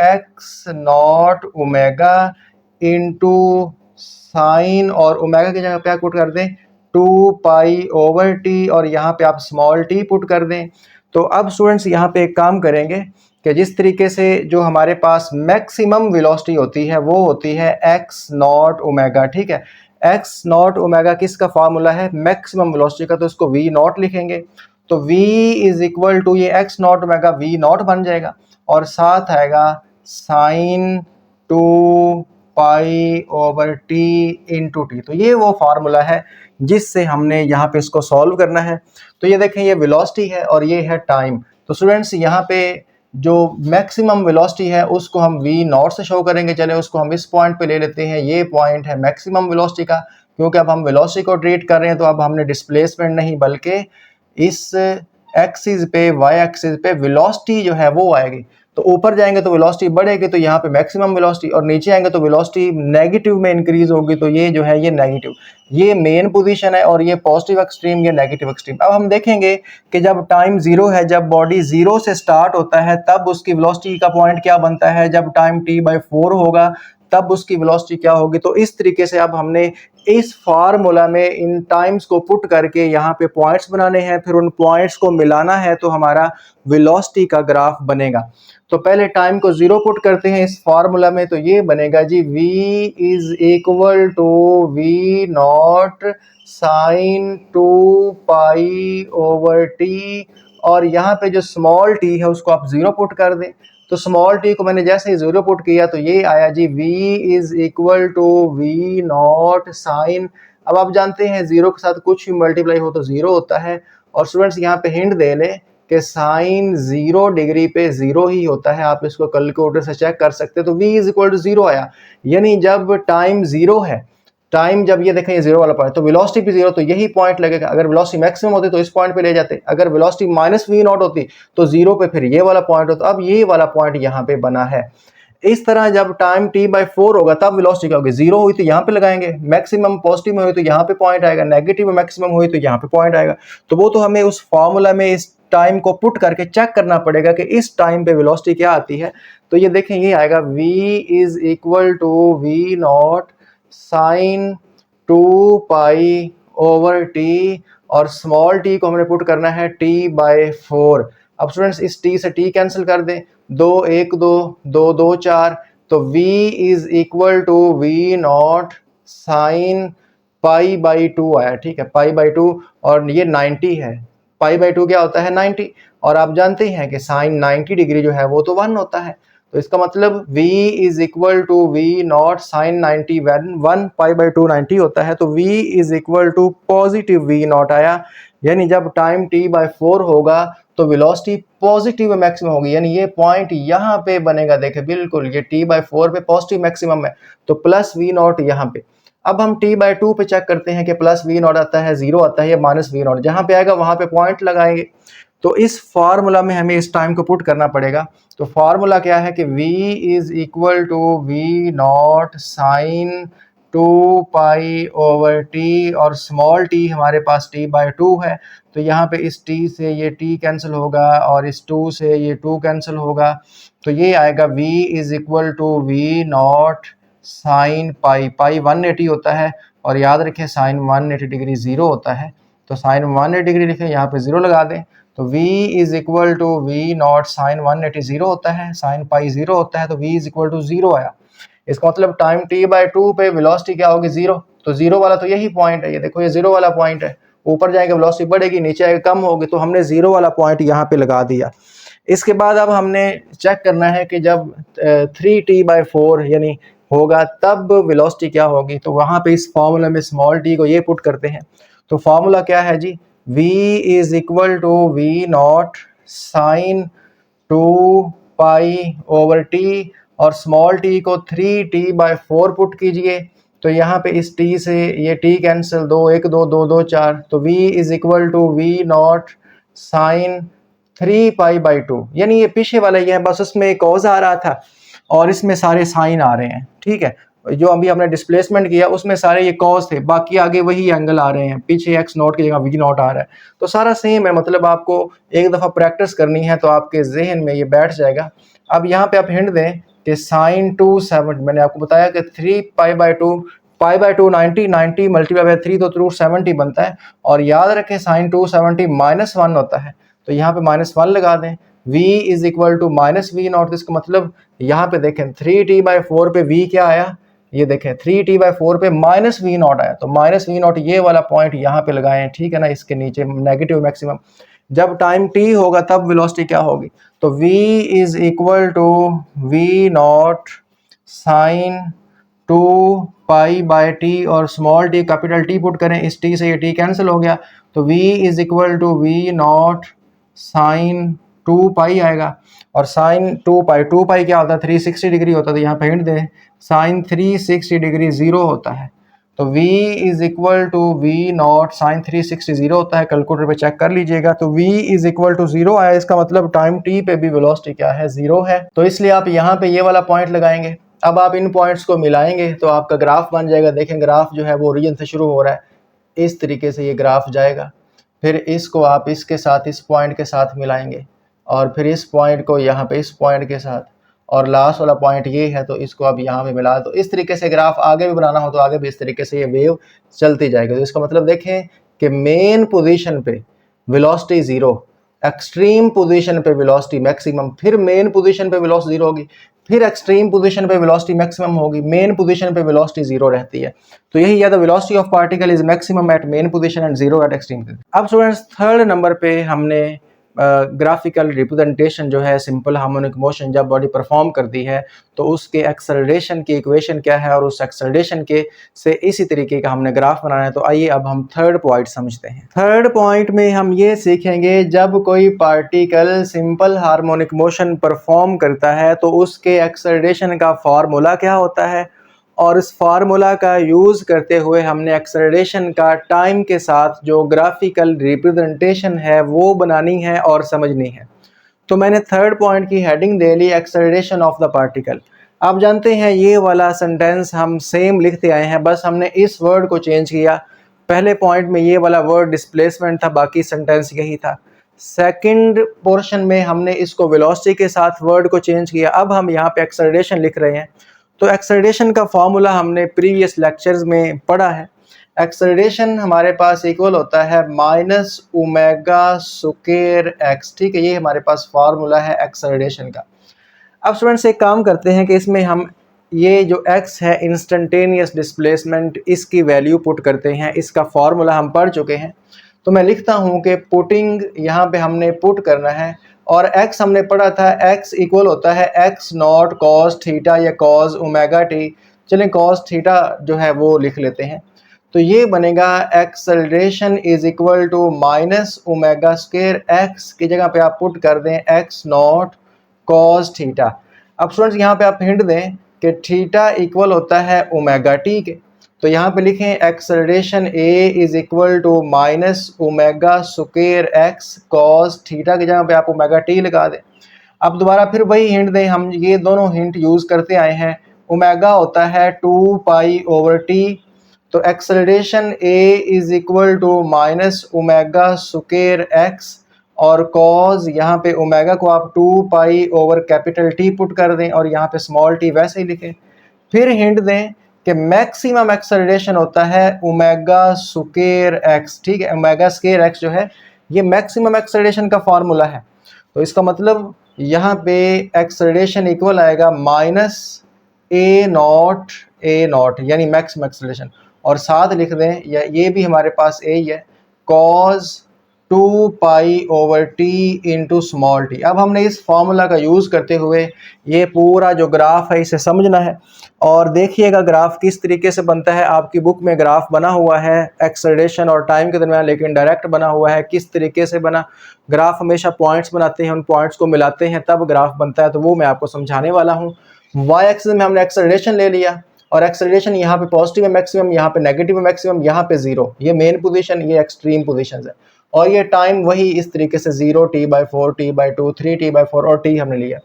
x naught omega into sine, और ओमेगा की जगह पे आप पुट कर दें 2 और यहाँ पे आप स्मॉल टी पुट कर दें। तो अब स्टूडेंट्स यहाँ पे एक काम करेंगे कि जिस तरीके से जो हमारे पास मैक्सिमम वेलोसिटी होती है वो होती है एक्स नॉट ओमेगा, ठीक है। एक्स नॉट ओमेगा किसका फार्मूला है, मैक्सिमम वेलोसिटी का, तो इसको वी नॉट लिखेंगे। तो v इज इक्वल टू ये x naught omega v naught बन जाएगा, और साथ आएगा साइन 2 इंटू टी। तो ये वो फार्मूला है जिससे हमने यहाँ पे इसको सॉल्व करना है। तो ये देखें, ये वेलोसिटी है और ये है टाइम। तो स्टूडेंट्स यहाँ पे जो मैक्सिमम वेलोसिटी है उसको हम v नॉट से शो करेंगे। चले उसको हम इस पॉइंट पे ले लेते हैं, ये पॉइंट है मैक्सिमम वेलोसिटी का, क्योंकि अब हम वेलोसिटी को ट्रीट कर रहे हैं, तो अब हमने डिस्प्लेसमेंट नहीं बल्कि इस एक्सिस पे, वाई एक्सिस पे वेलोसिटी जो है वो आएगी। तो ऊपर जाएंगे तो वेलोसिटी बढ़ेगी, तो यहाँ पे मैक्सिमम वेलोसिटी, और नीचे आएंगे तो वेलोसिटी नेगेटिव में इंक्रीज होगी, तो ये जो है ये नेगेटिव, ये मेन पोजीशन है, और ये पॉजिटिव एक्सट्रीम, ये नेगेटिव एक्सट्रीम। अब हम देखेंगे कि जब टाइम जीरो है, जब बॉडी जीरो से स्टार्ट होता है, तब उसकी वेलोसिटी का पॉइंट क्या बनता है, जब टाइम t/4 होगा तब उसकी वेलोसिटी क्या होगी। तो इस तरीके से अब हमने इस फार्मूला में इन टाइम्स को पुट करके यहाँ पे पॉइंट्स बनाने हैं, फिर उन पॉइंट्स को मिलाना है, तो हमारा वेलोसिटी का ग्राफ बनेगा। तो पहले टाइम को जीरो पुट करते हैं इस फार्मूला में, तो ये बनेगा जी v is equal to we naught sine 2 और यहाँ पे जो स्मॉल t है उसको आप जीरो पुट कर दें। तो स्मॉल t को मैंने जैसे ही जीरो पुट किया तो ये आया जी v is equal to we naught sine. अब आप जानते हैं जीरो के साथ कुछ भी मल्टीप्लाई हो तो जीरो होता है, और स्टूडेंट्स यहाँ पे हिंट दे लें कि साइन 0 डिग्री पे 0 ही होता है, आप इसको कैलकुलेटर से चेक कर सकते हैं। तो v इज इक्वल टू 0 आया, यानी जब टाइम 0 है, टाइम जब ये देखें ये 0 वाला पॉइंट, तो वेलोसिटी भी 0, तो यही पॉइंट लगेगा। अगर वेलोसिटी मैक्सिमम होती तो इस पॉइंट पे ले जाते, अगर वेलोसिटी माइनस वी नॉट होती तो 0 पे फिर ये वाला पॉइंट होता। अब ये वाला पॉइंट यहाँ पे बना है। इस तरह जब टाइम t/4 होगा तब वेलोसिटी क्या होगी, 0 हुई तो यहाँ पे लगाएंगे, मैक्सिमम पॉजिटिव में हुई तो यहाँ पे पॉइंट आएगा, नेगेटिव में मैक्सिमम हुई तो यहाँ पे पॉइंट आएगा। तो वो तो हमें उस फॉर्मूला में इस टाइम को पुट करके चेक करना पड़ेगा कि इस टाइम पे वेलोसिटी क्या आती है। तो ये देखें, ये आएगा v is equal to we naught sine 2 और स्मॉल t को हमने पुट करना है t/4। अब स्टूडेंट्स इस t से t कैंसिल कर दें, 2 1 2 2 2 4, तो v is equal to we naught sine π/2 आया, ठीक है, π/2, और ये 90 है, π/2 क्या होता है 90, और आप जानते हैं कि साइन 90 डिग्री जो है वो तो 1 होता है। तो इसका मतलब v is equal to we naught sine 90 1 π/2 90 होता है, तो v is equal to positive v naught आया, यानी जब टाइम t/4 होगा तो वेलोसिटी पॉजिटिव में मैक्सिमम होगी, यानी ये पॉइंट यहाँ पे बनेगा। देखें बिल्कुल ये t/4 पे पॉजिटिव मैक्सिमम है, तो प्लस वी नॉट यहाँ पे। अब हम t/2 पे चेक करते हैं कि प्लस वी नॉट आता है, 0 आता है या माइनस वी नॉट, जहाँ पे आएगा वहाँ पे पॉइंट लगाएंगे। तो इस फार्मूला में हमें इस टाइम को पुट करना पड़ेगा। तो फार्मूला क्या है कि v is equal to we naught sine 2 और स्मॉल t हमारे पास t/2 है, तो यहाँ पे इस t से ये t कैंसिल होगा और इस 2 से ये 2 कैंसिल होगा, तो ये आएगा v is equal to we naught sine pi 180 होता है, और याद रखें साइन 180 डिग्री 0 होता है, तो साइन 180 डिग्री लिखें, यहाँ पे 0 लगा दें, तो v is equal to we naught sine 180 0 होता है, साइन पाई 0 होता है, तो v इज इक्वल टू 0 आया। इसका मतलब टाइम t/2 पे वेलोसिटी क्या होगी 0, तो 0 वाला तो यही पॉइंट है, ये देखो ये 0 वाला पॉइंट है, ऊपर जाएंगे वेलोसिटी बढ़ेगी, नीचे आएगा कम होगी, तो हमने 0 वाला पॉइंट यहाँ पे लगा दिया। इसके बाद अब हमने चेक करना है कि जब 3t/4 यानी होगा तब वेलोसिटी क्या होगी। तो वहाँ पे इस फॉर्मूला में स्मॉल टी को ये पुट करते हैं। तो फॉर्मूला क्या है जी, v is equal to we naught sine 2 pi और स्मॉल टी को 3t/4 पुट कीजिए। तो यहाँ पे इस t से ये t कैंसिल, 2 1 2 2 2 4, तो v is equal to we naught sine 3 pi, यानी ये पीछे वाला ये है, बस उसमें एक कॉज आ रहा था और इसमें सारे साइन आ रहे हैं। ठीक है, जो अभी हमने डिस्प्लेसमेंट किया उसमें सारे ये कॉज थे, बाकी आगे वही एंगल आ रहे हैं, पीछे x नॉट की जगह v नॉट आ रहा है, तो सारा सेम है। मतलब आपको एक दफ़ा प्रैक्टिस करनी है तो आपके जहन में ये बैठ जाएगा। अब यहाँ पे आप हिंट दें कि साइन 270, मैंने आपको बताया कि 3 पाई/2, पाई/2 90, 90 मल्टीप्लाई बाई 3 तो 270 बनता है। और याद रखें साइन 270 -1 होता है, तो यहाँ पे -1 लगा दें। v is equal to minus v naught, इसका मतलब यहाँ पे देखें 3t/4 पे v क्या आया, ये देखें 3t/4 पे माइनस वी नॉट आया, तो माइनस वी नॉट ये वाला पॉइंट यहाँ पे लगाएं, ठीक है ना, इसके नीचे नेगेटिव मैक्सिमम। जब टाइम t होगा तब वेलोसिटी क्या होगी, तो v is equal to we naught sine 2 pi और small t capital T put करें, इस t से ये t कैंसिल हो गया, तो v is equal to we naught sine 2 पाई आएगा। और साइन 2 पाई क्या होता है, 360 डिग्री होता है, तो यहाँ पे हिंट दें साइन 360 डिग्री 0 होता है। तो v is equal to we naught sine 360 0 होता है, कैलकुलेटर पे चेक कर लीजिएगा। तो v इज इक्वल टू 0 आया, इसका मतलब टाइम t पे भी वेलोसिटी क्या है, 0 है। तो इसलिए आप यहाँ पे ये वाला पॉइंट लगाएंगे। अब आप इन पॉइंट्स को मिलाएंगे तो आपका ग्राफ बन जाएगा। देखें ग्राफ जो है वो ओरिजिन से शुरू हो रहा है, इस तरीके से ये ग्राफ जाएगा, फिर इसको आप इसके साथ इस पॉइंट के साथ मिलाएंगे और फिर इस पॉइंट को यहाँ पे इस पॉइंट के साथ, और लास्ट वाला पॉइंट ये है तो इसको आप यहाँ पे मिला। तो इस तरीके से ग्राफ आगे भी बनाना हो तो आगे भी इस तरीके से ये वेव चलती जाएगी। तो इसका मतलब देखें कि मेन पोजीशन पे वेलोसिटी 0, एक्सट्रीम पोजीशन पे वेलोसिटी मैक्सिमम, फिर मेन पोजीशन पे वेलोसिटी 0 होगी, फिर एक्सट्रीम पोजीशन पे वेलोसिटी मैक्सिमम होगी, मेन पोजीशन पे वेलोसिटी 0 रहती है। तो यही या the velocity of particle is maximum at mean position and 0 at extreme. अब स्टूडेंट्स थर्ड नंबर पे हमने ग्राफिकल रिप्रेजेंटेशन जो है सिंपल हार्मोनिक मोशन जब बॉडी परफॉर्म करती है तो उसके एक्सेलरेशन की इक्वेशन क्या है और उस एक्सेलरेशन के से इसी तरीके का हमने ग्राफ बनाना है। तो आइए अब हम थर्ड पॉइंट समझते हैं। थर्ड पॉइंट में हम ये सीखेंगे जब कोई particle simple harmonic motion perform करता है तो उसके एक्सेलरेशन का फॉर्मूला क्या होता है, और इस फार्मूला का यूज़ करते हुए हमने एक्सेलरेशन का टाइम के साथ जो ग्राफिकल रिप्रेजेंटेशन है वो बनानी है और समझनी है। तो मैंने थर्ड पॉइंट की हेडिंग दे ली एक्सेलरेशन ऑफ द पार्टिकल। आप जानते हैं ये वाला सेंटेंस हम सेम लिखते आए हैं, बस हमने इस वर्ड को चेंज किया। पहले पॉइंट में ये वाला वर्ड डिस्प्लेसमेंट था, बाकी सेंटेंस यही था। सेकंड पोर्शन में हमने इसको वेलोसिटी के साथ वर्ड को चेंज किया, अब हम यहाँ पे एक्सेलरेशन लिख रहे हैं। तो एक्सेलरेशन का फॉर्मूला हमने प्रीवियस लेक्चर्स में पढ़ा है। एक्सेलरेशन हमारे पास इक्वल होता है माइनस ओमेगा स्क्वायर एक्स, ठीक है, ये हमारे पास फार्मूला है एक्सेलरेशन का। अब स्टूडेंट्स एक काम करते हैं कि इसमें हम ये जो x है इंस्टेंटेनियस डिस्प्लेसमेंट, इसकी वैल्यू पुट करते हैं। इसका फार्मूला हम पढ़ चुके हैं, तो मैं लिखता हूँ कि पुटिंग यहाँ पे हमने पुट करना है, और x हमने पढ़ा था x इक्वल होता है x नॉट कॉस थीटा या कॉस ओमेगा टी। चलें कॉस थीटा जो है वो लिख लेते हैं, तो ये बनेगा acceleration is equal to minus omega square x की जगह पे आप पुट कर दें x नॉट कॉस थीटा। अब स्टूडेंट्स यहाँ पे आप हिंट दें कि थीटा इक्वल होता है ओमेगा टी के, तो यहाँ पे लिखें acceleration a is equal to minus omega square x cos theta की जगह पे आप ओमेगा टी लगा दें। अब दोबारा फिर वही हिंट दें, हम ये दोनों हिंट यूज़ करते आए हैं। ओमेगा होता है 2 पाई/t, तो acceleration a is equal to minus omega square x, और कॉज यहाँ पे ओमेगा को आप 2 पाई/T पुट कर दें और यहाँ पे स्मॉल t वैसे ही लिखें। फिर हिंट दें कि मैक्सिमम एक्सेलरेशन होता है ओमेगा स्क्वायर एक्स, ठीक है, ओमेगा स्क्वायर एक्स जो है ये मैक्सिमम एक्सेलरेशन का फार्मूला है। तो इसका मतलब यहाँ पे एक्सेलरेशन इक्वल आएगा माइनस ए नॉट यानी मैक्सिमम एक्सेलरेशन, और साथ लिख दें या ये भी हमारे पास ए ही है, cause 2 pi over T into small T. अब हमने इस फॉर्मूला का यूज़ करते हुए ये पूरा जो ग्राफ है इसे समझना है। और देखिएगा ग्राफ किस तरीके से बनता है। आपकी बुक में ग्राफ बना हुआ है एक्सेलरेशन और टाइम के दरमियान, लेकिन डायरेक्ट बना हुआ है। किस तरीके से बना, ग्राफ हमेशा पॉइंट्स बनाते हैं, उन पॉइंट्स को मिलाते हैं तब ग्राफ बनता है, तो वो मैं आपको समझाने वाला हूँ। वाई एक्सिस में हमने एक्सेलरेशन ले लिया और एक्सेलरेशन यहाँ पे पॉजिटिव है मैक्सिमम, यहाँ पे नेगेटिव है मैक्सिमम, यहाँ पे जीरो, ये मेन पोजीशन, ये एक्सट्रीम पोजीशन है। और ये टाइम वही इस तरीके से 0, t/4, t/2, 3 t/4 और t हमने लिया।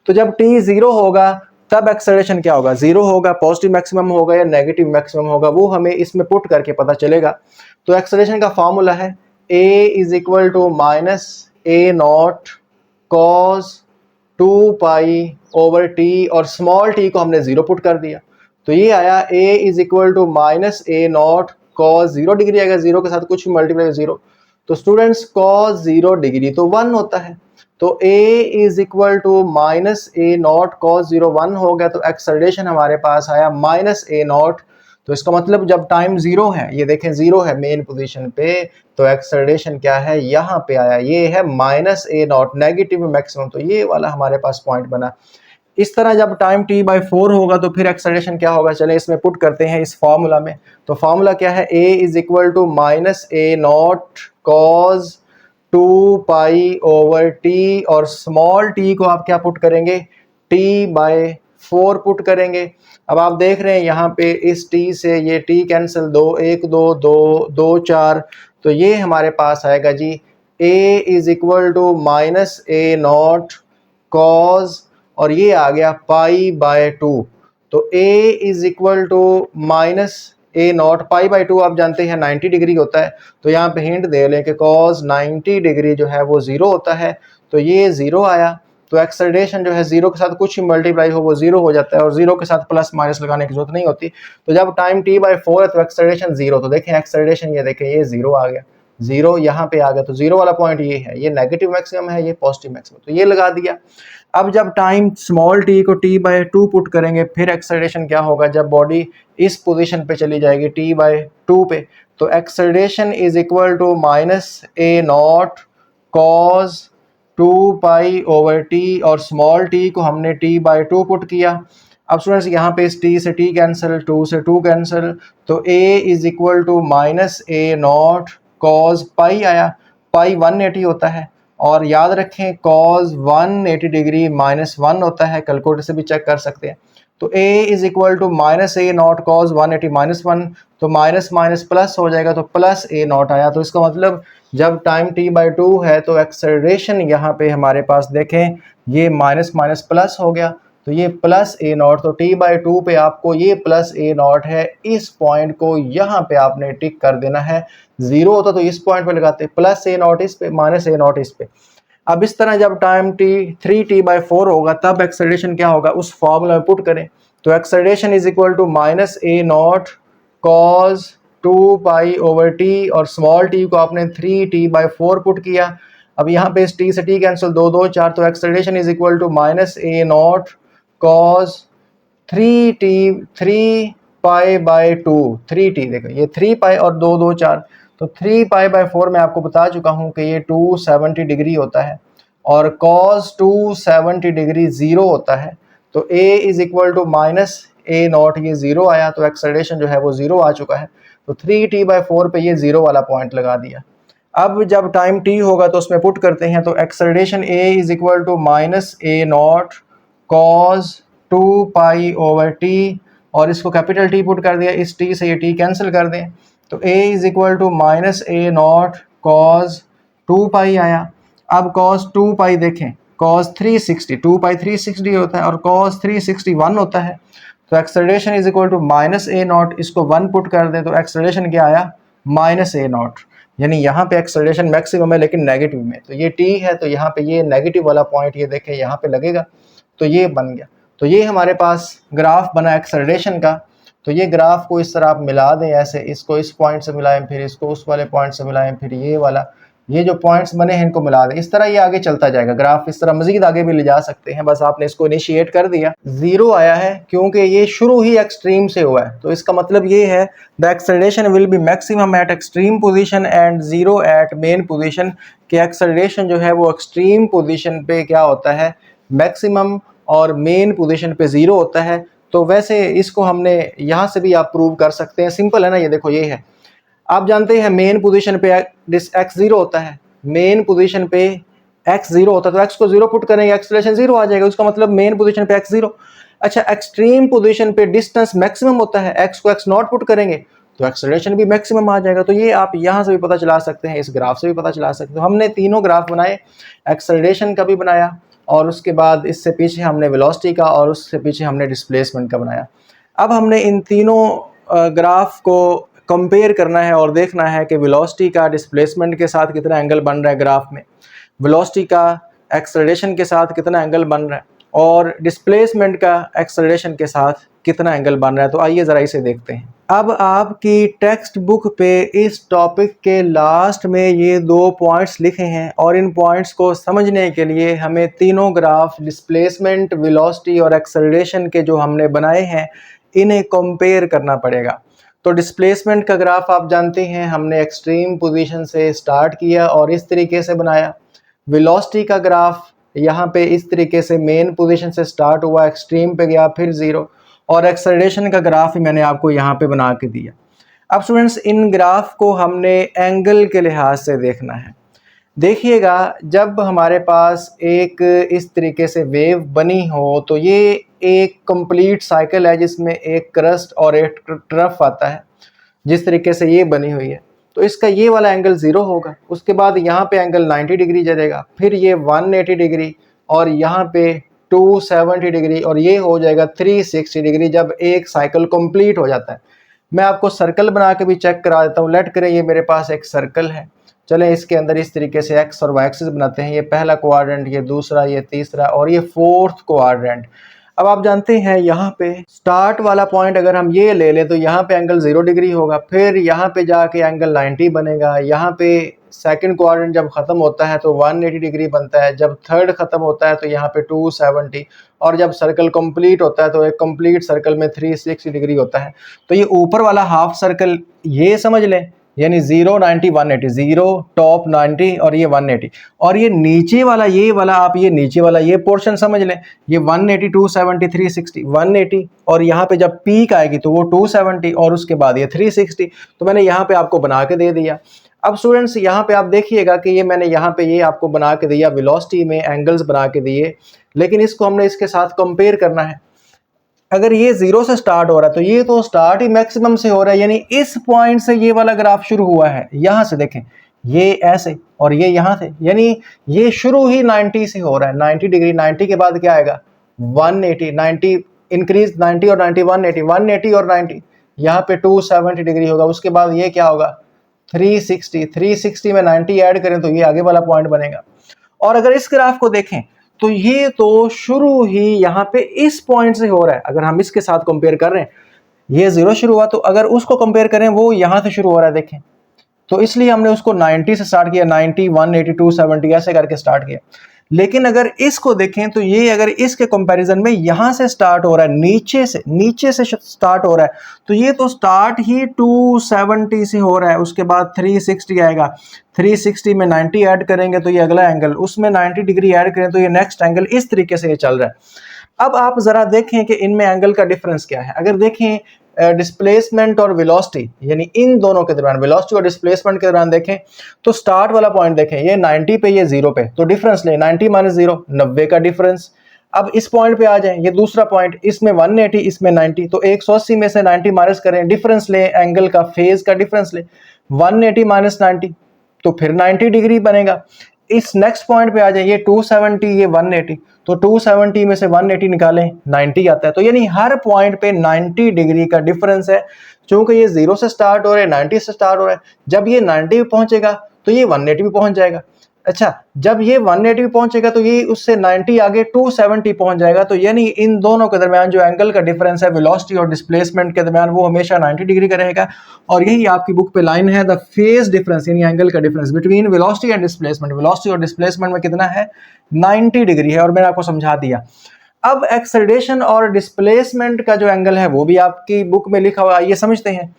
तो जब t 0 होगा तब एक्सेलरेशन क्या होगा, 0 होगा, पॉजिटिव मैक्सिमम होगा या नेगेटिव मैक्सिमम होगा, वो हमें इसमें पुट करके पता चलेगा। तो एक्सेलरेशन का फॉर्मूला है a = -a0 cos 2 pi over T और स्मॉल टी को हमने 0 पुट कर दिया। तो ये आया a = -a0 cos 0 डिग्री आएगा, 0 के साथ कुछ भी मल्टीप्लाई 0। तो स्टूडेंट्स cos 0 डिग्री तो 1 होता है। तो a = -a0 cos 0 1 हो गया। तो एक्सेलरेशन हमारे पास आया -a0। तो इसका मतलब जब टाइम 0 है, ये देखें 0 है मेन पोजीशन पे, तो एक्सेलरेशन क्या है, यहाँ पे आया, ये है -a0, नेगेटिव मैक्सिमम। तो ये वाला हमारे पास पॉइंट बना। इस तरह जब टाइम t/4 होगा तो फिर एक्सेलरेशन क्या होगा, चलें इसमें पुट करते हैं इस फॉर्मूला में। तो फॉर्मूला क्या है, a = -a0 cos 2 pi over T और स्मॉल t को आप क्या पुट करेंगे, t/4 पुट करेंगे। अब आप देख रहे हैं यहाँ पे इस t से ये t कैंसिल, 2 1 2 2 2 4, तो ये हमारे पास आएगा जी a = -a0 cos और ये आ गया π/2। तो a = -a0 π/2 आप जानते हैं 90 डिग्री होता है। तो यहाँ पे हिंट दे लें कि cos 90 डिग्री जो है वो 0 होता है। तो ये 0 आया। तो एक्सेलरेशन जो है 0 के साथ कुछ ही मल्टीप्लाई हो वो 0 हो जाता है और 0 के साथ प्लस माइनस लगाने की जरूरत नहीं होती। तो जब टाइम t/4 है तो एक्सेलरेशन 0। तो देखें एक्सेलरेशन, ये देखें ये 0 आ गया, 0 यहाँ पे आ गया। तो 0 वाला पॉइंट ये है, ये नेगेटिव मैक्सिमम है, ये पॉजिटिव मैक्सिमम, तो ये लगा दिया। अब जब टाइम स्मॉल t को t/2 पुट करेंगे फिर एक्सेलरेशन क्या होगा, जब बॉडी इस पोजीशन पे चली जाएगी t/2 पे, तो acceleration = -a0 cos 2 pi over t और स्मॉल t को हमने t/2 पुट किया। अब स्टूडेंट्स यहाँ पे इस t से t कैंसिल, 2 से 2 कैंसिल, तो a = -a0 cos पाई आया, पाई 180 होता है। और याद रखें cos 180 डिग्री -1 होता है, कैलकुलेटर से भी चेक कर सकते हैं। तो a = -a0 cos 180 -1, तो माइनस माइनस प्लस हो जाएगा, तो प्लस a0 आया। तो इसका मतलब जब टाइम t/2 है तो एक्सेलरेशन यहाँ पे हमारे पास देखें ये माइनस माइनस प्लस हो गया, तो ये प्लस a0। तो t/2 पे आपको ये प्लस a0 है, इस पॉइंट को यहाँ पे आपने टिक कर देना है। 0 होता तो इस पॉइंट पे लगाते, प्लस a0 इस पे, माइनस a0 इस पे। अब इस तरह जब टाइम 3t/4 होगा तब एक्सेलरेशन क्या होगा, उस फॉर्मूला में पुट करें। तो acceleration = -a0 cos 2 pi over t और स्मॉल t को आपने 3t/4 पुट किया। अब यहाँ पे इस t से t कैंसिल, 2 2 4, तो एक्सेलरेशन = -a0 cos 3 पाई/2, 3t, देखो ये 3 पाई और 2 2 4, तो 3 पाई/4 मैं आपको बता चुका हूँ कि ये 270 डिग्री होता है और cos 270 डिग्री 0 होता है। तो a = -a0, ये 0 आया, तो एक्सेलरेशन जो है वो 0 आ चुका है। तो 3t/4 पे ये 0 वाला पॉइंट लगा दिया। अब जब टाइम t होगा तो उसमें पुट करते हैं। तो acceleration a = -a0 cos 2 pi over t और इसको कैपिटल T पुट कर दिया, इस t से ये t कैंसिल कर दें, तो a = -a0 cos 2 पाई आया। अब cos 2 पाई देखें, cos 360, 2 पाई 360 होता है और cos 360 1 होता है। तो एक्सेलरेशन = -a0, इसको 1 पुट कर दें तो एक्सेलरेशन क्या आया, -a0, यानी यहाँ पे एक्सेलरेशन मैक्सिमम है लेकिन नेगेटिव में। तो ये t है, तो यहाँ पे ये नेगेटिव वाला पॉइंट ये देखें यहाँ पे लगेगा, तो ये बन गया। तो ये हमारे पास ग्राफ बना एक्सेलरेशन का। तो ये ग्राफ को इस तरह आप मिला दें ऐसे, इसको इस पॉइंट से मिलाएं, फिर इसको उस वाले पॉइंट से मिलाएं, फिर ये वाला, ये जो पॉइंट्स बने हैं इनको मिला दें। इस तरह ये आगे चलता जाएगा ग्राफ, इस तरह मजीद आगे भी ले जा सकते हैं। बस आपने इसको इनिशिएट कर दिया। 0 आया है क्योंकि ये शुरू ही एक्सट्रीम से हुआ है, तो इसका मतलब ये है the acceleration will be maximum at extreme position and 0 at mean position. कि एक्सेलरेशन जो है वो एक्सट्रीम पोजीशन पे क्या होता है, मैक्सिमम, और मेन पोजीशन पे 0 होता है। तो वैसे इसको हमने यहाँ से भी आप प्रूव कर सकते हैं, सिंपल है ना। ये देखो ये है, आप जानते हैं मेन पोजीशन पे x 0 होता है, मेन पोजीशन पे x 0 होता है, तो x को 0 पुट करेंगे एक्सेलरेशन 0 आ जाएगा, उसका मतलब मेन पोजीशन पे x 0। अच्छा, एक्सट्रीम पोजीशन पे डिस्टेंस मैक्सिमम होता है, x को x0 पुट करेंगे तो एक्सेलरेशन भी मैक्सिमम आ जाएगा। तो ये आप यहाँ से भी पता चला सकते हैं, इस ग्राफ से भी पता चला सकते हो। हमने तीनों ग्राफ बनाए, एक्सेलरेशन का भी बनाया, और उसके बाद इससे पीछे हमने वेलोसिटी का, और उससे पीछे हमने डिस्प्लेसमेंट का बनाया। अब हमने इन तीनों ग्राफ को कंपेयर करना है और देखना है कि वेलोसिटी का डिस्प्लेसमेंट के साथ कितना एंगल बन रहा है ग्राफ में, वेलोसिटी का एक्सेलरेशन के साथ कितना एंगल बन रहा है, और डिस्प्लेसमेंट का एक्सेलरेशन के साथ कितना एंगल बन रहा है। तो आइए ज़रा इसे देखते हैं। अब आपकी टेक्स्ट बुक पे इस टॉपिक के लास्ट में ये 2 पॉइंट्स लिखे हैं, और इन पॉइंट्स को समझने के लिए हमें तीनों ग्राफ डिस्प्लेसमेंट, वेलोसिटी और एक्सेलरेशन के जो हमने बनाए हैं इन्हें कंपेयर करना पड़ेगा। तो डिस्प्लेसमेंट का ग्राफ आप जानते हैं, हमने एक्सट्रीम पोजीशन से स्टार्ट किया और इस तरीके से बनाया। वेलोसिटी का ग्राफ यहाँ पे इस तरीके से मेन पोजीशन से स्टार्ट हुआ, एक्सट्रीम पे गया, फिर 0, और एक्सेलरेशन का ग्राफ ही मैंने आपको यहाँ पे बना के दिया। अब स्टूडेंट्स, इन ग्राफ को हमने एंगल के लिहाज से देखना है। देखिएगा, जब हमारे पास एक इस तरीके से वेव बनी हो तो ये एक कंप्लीट साइकिल है जिसमें एक क्रस्ट और एक ट्रफ आता है, जिस तरीके से ये बनी हुई है। तो इसका ये वाला एंगल 0 होगा, उसके बाद यहाँ पे एंगल 90 डिग्री चलेगा, फिर ये 180 डिग्री, और यहाँ पे 270 डिग्री, और ये हो जाएगा 360 डिग्री जब एक साइकिल कंप्लीट हो जाता है। मैं आपको सर्कल बना के भी चेक करा देता हूँ। लेट करें ये मेरे पास एक सर्कल है, चलें इसके अंदर इस तरीके से एक्स और वाई एक्सिस बनाते हैं। ये पहला क्वाड्रेंट, ये दूसरा, ये तीसरा, और ये फोर्थ क्वाड्रेंट। अब आप जानते हैं यहाँ पे स्टार्ट वाला पॉइंट अगर हम ये ले लें तो यहाँ पे एंगल 0 डिग्री होगा, फिर यहाँ पे जाके एंगल 90 बनेगा, यहाँ पे सेकंड क्वाड्रेंट जब ख़त्म होता है तो 180 डिग्री बनता है, जब थर्ड ख़त्म होता है तो यहाँ पे 270, और जब सर्कल कंप्लीट होता है तो एक कंप्लीट सर्कल में 360 डिग्री होता है। तो ये ऊपर वाला हाफ सर्कल ये समझ लें, यानी 0 90 180, 0 टॉप 90 और ये 180, और ये नीचे वाला ये वाला आप ये नीचे वाला ये पोर्शन समझ लें, ये 180 270 360 180, और यहाँ पे जब पीक आएगी तो वो 270 और उसके बाद ये 360। तो मैंने यहाँ पे आपको बना के दे दिया। अब स्टूडेंट्स, यहाँ पे आप देखिएगा कि ये मैंने यहाँ पे ये आपको बना के दिया, वेलोसिटी में एंगल्स बना के दिए, लेकिन इसको हमने इसके साथ कंपेयर करना है। अगर ये 0 से स्टार्ट हो रहा है तो ये तो स्टार्ट ही मैक्सिमम से हो रहा है, यानी इस पॉइंट से ये वाला ग्राफ शुरू हुआ है। यहाँ से देखें, ये ऐसे और ये यहाँ से, यानी ये शुरू ही 90 से हो रहा है, 90 डिग्री। 90 के बाद क्या आएगा 180, 90 इंक्रीज, 90 और 90 180, 180 और 90, यहाँ पे 270 डिग्री होगा। उसके बाद ये क्या होगा 360, 360 में 90 ऐड करें तो ये आगे वाला पॉइंट बनेगा। और अगर इस ग्राफ को देखें तो ये तो शुरू ही यहाँ पे इस पॉइंट से हो रहा है। अगर हम इसके साथ कंपेयर कर रहे हैं, ये 0 शुरू हुआ, तो अगर उसको कंपेयर करें वो यहाँ से शुरू हो रहा है, देखें। तो इसलिए हमने उसको 90 से स्टार्ट किया, 90 180 270 ऐसे करके स्टार्ट किया। लेकिन अगर इसको देखें तो ये अगर इसके कंपैरिजन में यहाँ से स्टार्ट हो रहा है, नीचे से स्टार्ट हो रहा है, तो ये तो स्टार्ट ही 270 से हो रहा है। उसके बाद 360 आएगा, 360 में 90 ऐड करेंगे तो ये अगला एंगल, उसमें 90 डिग्री ऐड करें तो ये नेक्स्ट एंगल, इस तरीके से ये चल रहा है। अब आप ज़रा देखें कि इनमें एंगल का डिफरेंस क्या है। अगर देखें डिस्प्लेसमेंट और वेलोसिटी, यानी इन दोनों के दरमियान, वेलोसिटी और डिस्प्लेसमेंट के दरमियान देखें तो स्टार्ट वाला पॉइंट देखें, ये 90 पे, ये 0 पे, तो डिफरेंस लें 90 माइनस 0, 90 का डिफरेंस। अब इस पॉइंट पे आ जाएं, ये दूसरा पॉइंट, इसमें 180 इसमें 90, तो 180 में से 90 माइनस करें, डिफरेंस लें एंगल का, फेज का डिफरेंस लें, 180 माइनस 90 तो फिर 90 डिग्री बनेगा। इस नेक्स्ट पॉइंट पे आ जाए, ये 270 ये 180, तो 270 में से 180 निकालें 90 आता है। तो यानी हर पॉइंट पे 90 डिग्री का डिफरेंस है। चूंकि ये 0 से स्टार्ट हो रहा है, 90 से स्टार्ट हो रहा है, जब ये 90 पे पहुंचेगा तो ये 180 पे पहुंच जाएगा। अच्छा, जब ये 180 पहुंचेगा तो ये उससे 90 आगे 270 पहुंच जाएगा। तो यानी इन दोनों के दरमियान जो एंगल का डिफरेंस है वेलोसिटी और डिस्प्लेसमेंट के दरमियान, वो हमेशा 90 डिग्री का रहेगा। और यही आपकी बुक पे लाइन है, द फेज डिफरेंस यानी एंगल का difference between velocity and displacement. Velocity और डिस्प्लेसमेंट में कितना है? 90 डिग्री है, और मैंने आपको समझा दिया। अब एक्सेलरेशन और डिस्प्लेसमेंट का जो एंगल है वो भी आपकी बुक में लिखा हुआ है, ये समझते हैं।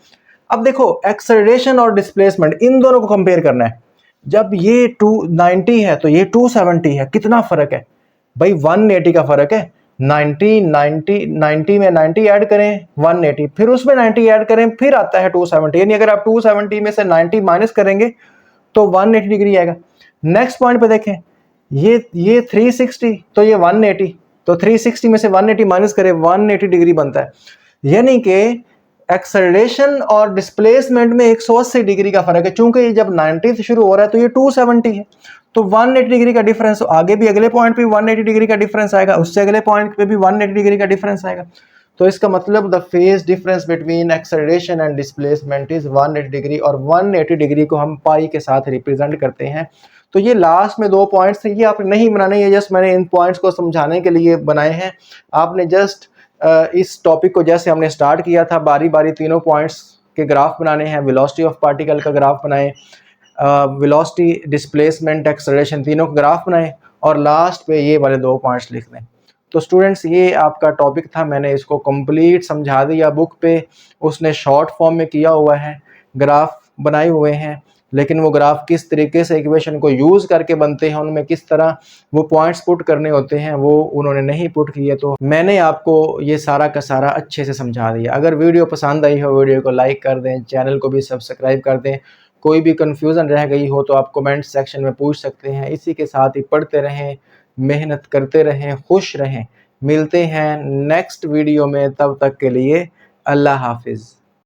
अब देखो, एक्सेलरेशन और डिस्प्लेसमेंट इन दोनों को कंपेयर करना है। जब ये 290 है तो ये 270 है, कितना फर्क है भाई? 180 का फर्क है। 90 में 90 ऐड करें 180, फिर उसमें 90 ऐड करें, फिर आता है 270। यानी अगर आप 270 में से 90 माइनस करेंगे तो 180 डिग्री आएगा। नेक्स्ट पॉइंट पे देखें, ये 360 तो ये 180, तो 360 में से 180 माइनस करें 180 डिग्री बनता है। यानी कि एक्सेलरेशन और डिस्प्लेसमेंट में 180 डिग्री का फर्क है। चूंकि ये जब 90 से शुरू हो रहा है तो ये 270 है, तो 180 डिग्री का डिफरेंस। आगे भी अगले पॉइंट पे 180 डिग्री का डिफरेंस आएगा, उससे अगले पॉइंट पे भी 180 डिग्री का डिफरेंस आएगा। तो इसका मतलब the phase difference between acceleration and displacement is 180 degree, और 180 डिग्री को हम पाई के साथ रिप्रेजेंट करते हैं। तो ये लास्ट में 2 पॉइंट्स थे, ये आपने नहीं बनाने, ये जस्ट मैंने इन पॉइंट्स को समझाने के लिए बनाए हैं। आपने जस्ट इस टॉपिक को जैसे हमने स्टार्ट किया था, बारी बारी तीनों पॉइंट्स के ग्राफ बनाने हैं। वेलोसिटी ऑफ पार्टिकल का ग्राफ बनाएं, वेलोसिटी, डिस्प्लेसमेंट, एक्सेलरेशन, तीनों का ग्राफ बनाएं, और लास्ट पे ये वाले 2 पॉइंट्स लिख दें। तो स्टूडेंट्स, ये आपका टॉपिक था, मैंने इसको कंप्लीट समझा दिया। बुक पे उसने शॉर्ट फॉर्म में किया हुआ है, ग्राफ बनाए हुए हैं, लेकिन वो ग्राफ किस तरीके से इक्वेशन को यूज़ करके बनते हैं, उनमें किस तरह वो पॉइंट्स पुट करने होते हैं, वो उन्होंने नहीं पुट किए। तो मैंने आपको ये सारा का सारा अच्छे से समझा दिया। अगर वीडियो पसंद आई हो, वीडियो को लाइक कर दें, चैनल को भी सब्सक्राइब कर दें। कोई भी कन्फ्यूज़न रह गई हो तो आप कमेंट सेक्शन में पूछ सकते हैं। इसी के साथ ही पढ़ते रहें, मेहनत करते रहें, खुश रहें। मिलते हैं नेक्स्ट वीडियो में, तब तक के लिए अल्लाह हाफिज़।